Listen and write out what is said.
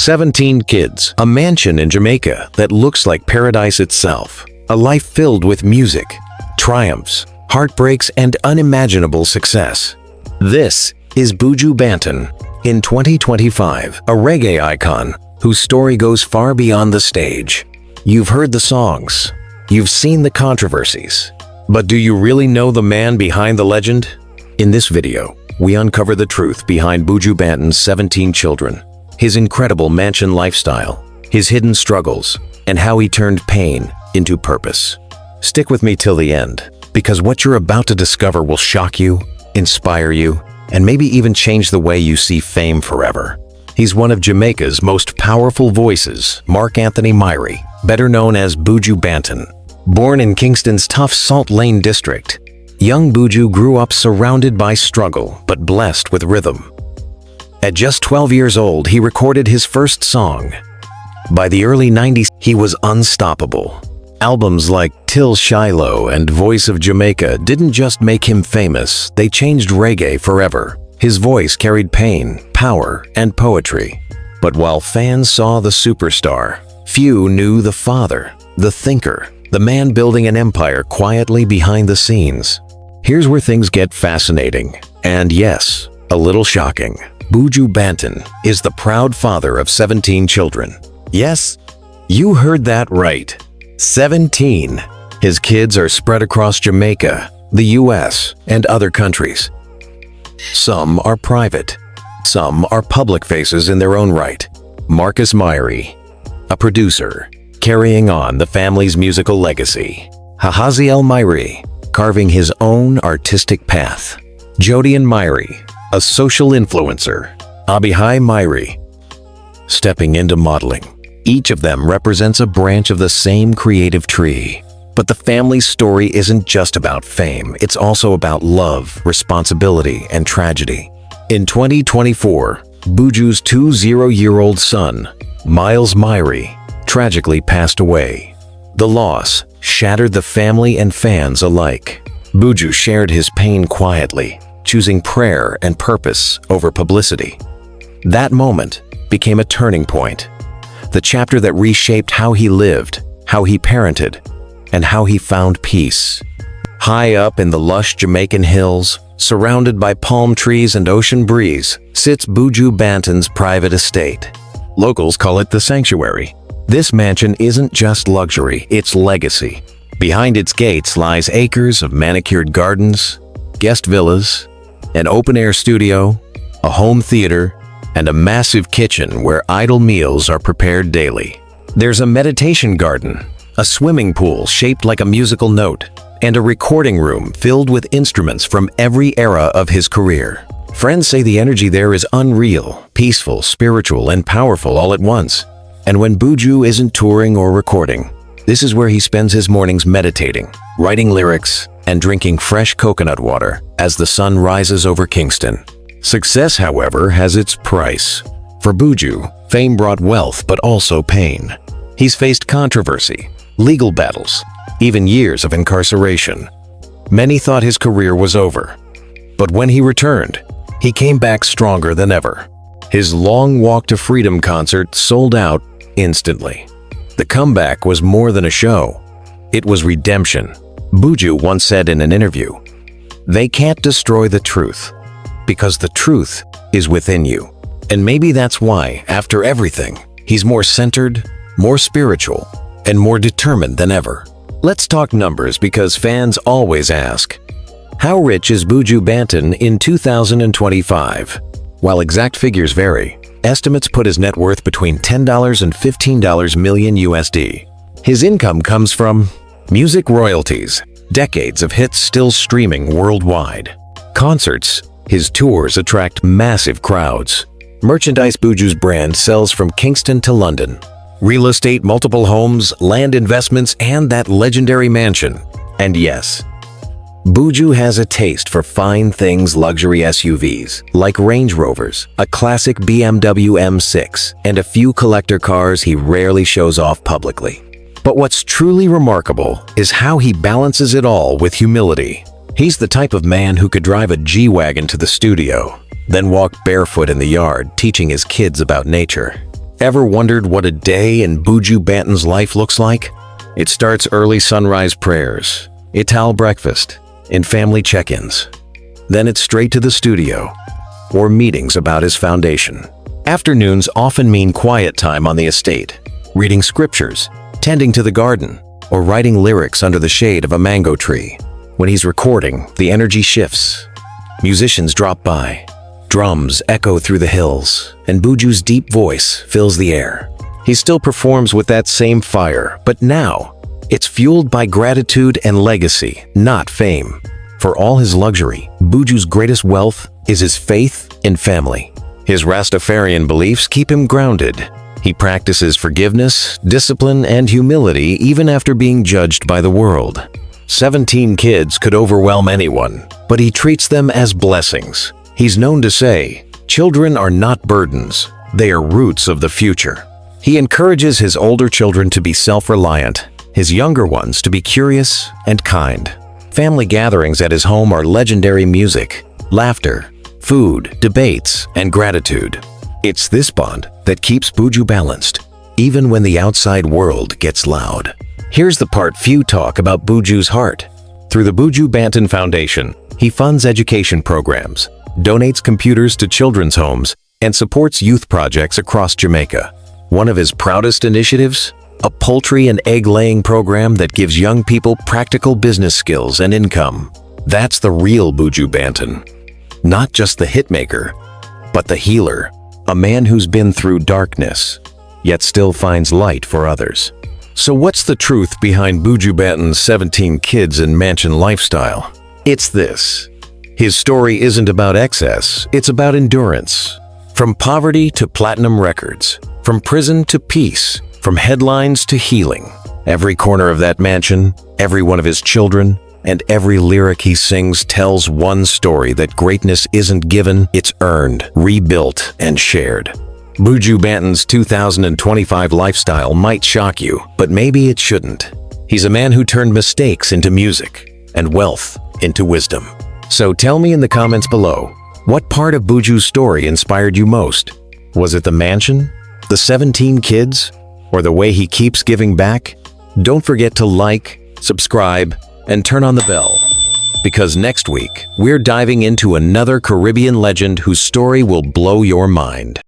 17 kids, a mansion in Jamaica that looks like paradise itself, a life filled with music, triumphs, heartbreaks, and unimaginable success. This is Buju Banton, in 2025, a reggae icon whose story goes far beyond the stage. You've heard the songs, you've seen the controversies, but do you really know the man behind the legend? In this video, we uncover the truth behind Buju Banton's 17 children, his incredible mansion lifestyle, his hidden struggles, and how he turned pain into purpose. Stick with me till the end, because what you're about to discover will shock you, inspire you, and maybe even change the way you see fame forever. He's one of Jamaica's most powerful voices, Mark Anthony Myrie, better known as Buju Banton. Born in Kingston's tough Salt Lane district, young Buju grew up surrounded by struggle but blessed with rhythm. At just 12 years old, he recorded his first song. By the early 90s, he was unstoppable. Albums like Till Shiloh and Voice of Jamaica didn't just make him famous, they changed reggae forever. His voice carried pain, power, and poetry. But while fans saw the superstar, few knew the father, the thinker, the man building an empire quietly behind the scenes. Here's where things get fascinating, and yes, a little shocking. Buju Banton is the proud father of 17 children. Yes, you heard that right. 17. His kids are spread across Jamaica, the US, and other countries. Some are private. Some are public faces in their own right. Marcus Myrie, a producer, carrying on the family's musical legacy. Hahaziel Myrie, carving his own artistic path. Jodian Myrie, a social influencer. Abihai Myrie, stepping into modeling. Each of them represents a branch of the same creative tree. But the family's story isn't just about fame, it's also about love, responsibility, and tragedy. In 2024, Buju's 20-year-old son, Miles Myrie, tragically passed away. The loss shattered the family and fans alike. Buju shared his pain quietly, choosing prayer and purpose over publicity. That moment became a turning point, the chapter that reshaped how he lived, how he parented, and how he found peace. High up in the lush Jamaican hills, surrounded by palm trees and ocean breeze, sits Buju Banton's private estate. Locals call it the sanctuary. This mansion isn't just luxury, it's legacy. Behind its gates lies acres of manicured gardens, guest villas, an open-air studio, a home theater, and a massive kitchen where idle meals are prepared daily. There's a meditation garden, a swimming pool shaped like a musical note, and a recording room filled with instruments from every era of his career. Friends say the energy there is unreal, peaceful, spiritual, and powerful all at once. And when Buju isn't touring or recording, this is where he spends his mornings meditating, writing lyrics, and drinking fresh coconut water as the sun rises over Kingston. Success, however, has its price. For Buju, fame brought wealth but also pain. He's faced controversy, legal battles, even years of incarceration. Many thought his career was over. But when he returned, he came back stronger than ever. His Long Walk to Freedom concert sold out instantly. The comeback was more than a show. It was redemption. Buju once said in an interview, "They can't destroy the truth, because the truth is within you." And maybe that's why, after everything, he's more centered, more spiritual, and more determined than ever. Let's talk numbers because fans always ask, how rich is Buju Banton in 2025? While exact figures vary, estimates put his net worth between $10 and $15 million USD. His income comes from music royalties, decades of hits still streaming worldwide. Concerts, his tours attract massive crowds. Merchandise, Buju's brand sells from Kingston to London. Real estate, multiple homes, land investments, and that legendary mansion. And yes, Buju has a taste for fine things, luxury SUVs, like Range Rovers, a classic BMW M6, and a few collector cars he rarely shows off publicly. But what's truly remarkable is how he balances it all with humility. He's the type of man who could drive a G-Wagon to the studio, then walk barefoot in the yard teaching his kids about nature. Ever wondered what a day in Buju Banton's life looks like? It starts early sunrise prayers, Ital breakfast, and family check-ins. Then it's straight to the studio, or meetings about his foundation. Afternoons often mean quiet time on the estate, reading scriptures, tending to the garden, or writing lyrics under the shade of a mango tree. When he's recording, the energy shifts. Musicians drop by. Drums echo through the hills, and Buju's deep voice fills the air. He still performs with that same fire, but now, it's fueled by gratitude and legacy, not fame. For all his luxury, Buju's greatest wealth is his faith in family. His Rastafarian beliefs keep him grounded. He practices forgiveness, discipline, and humility even after being judged by the world. 17 kids could overwhelm anyone, but he treats them as blessings. He's known to say, "Children are not burdens, they are roots of the future." He encourages his older children to be self-reliant, his younger ones to be curious and kind. Family gatherings at his home are legendary music, laughter, food, debates, and gratitude. It's this bond that keeps Buju balanced, even when the outside world gets loud. Here's the part few talk about Buju's heart. Through the Buju Banton Foundation, he funds education programs, donates computers to children's homes, and supports youth projects across Jamaica. One of his proudest initiatives? A poultry and egg-laying program that gives young people practical business skills and income. That's the real Buju Banton. Not just the hitmaker, but the healer. A man who's been through darkness, yet still finds light for others. So what's the truth behind Buju Banton's 17 kids and mansion lifestyle? It's this. His story isn't about excess, it's about endurance. From poverty to platinum records, from prison to peace, from headlines to healing. Every corner of that mansion, every one of his children, and every lyric he sings tells one story that greatness isn't given, it's earned, rebuilt, and shared. Buju Banton's 2025 lifestyle might shock you, but maybe it shouldn't. He's a man who turned mistakes into music, and wealth into wisdom. So tell me in the comments below, what part of Buju's story inspired you most? Was it the mansion, the 17 kids, or the way he keeps giving back? Don't forget to like, subscribe, and turn on the bell. Because next week, we're diving into another Caribbean legend whose story will blow your mind.